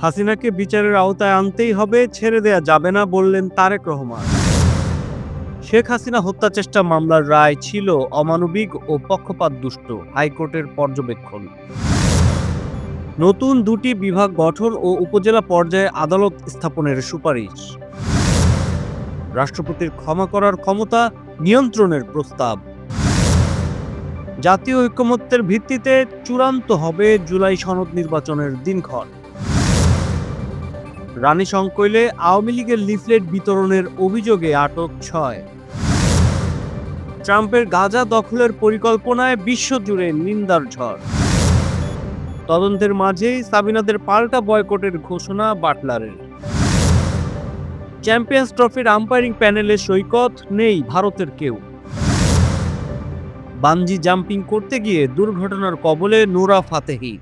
হাসিনাকে বিচারের আওতায় আনতেই হবে, ছেড়ে দেয়া যাবে না বললেন তারেক রহমান। শেখ হাসিনা হত্যা চেষ্টা মামলার রায় ছিল অমানবিক ও পক্ষপাতদুষ্ট, হাইকোর্টের পর্যবেক্ষণ। নতুন দুটি বিভাগ গঠন ও উপজেলা পর্যায়ে আদালত স্থাপনের সুপারিশ। রাষ্ট্রপতির ক্ষমা করার ক্ষমতা, নিয়ন্ত্রণের প্রস্তাব। জাতীয় ঐকমত্যের ভিত্তিতে চূড়ান্ত হবে জুলাই সনদ নির্বাচনের দিনক্ষণ। রানী সংকৈলে আওয়ামী লীগের লিফলেট বিতরণের অভিযোগে আটক 6। ট্রাম্পের গাজা দখলের পরিকল্পনায় বিশ্বজুড়ে নিন্দার ঝড়। তদন্তের মাঝেই সাবিনাদের পাল্টা বয়কটের ঘোষণা বাটলারের। চ্যাম্পিয়ন্স ট্রফির আম্পায়ারিং প্যানেলে সৈকত, নেই ভারতের কেউ। বানজি জাম্পিং করতে গিয়ে দুর্ঘটনার কবলে নোরা ফাতেহি।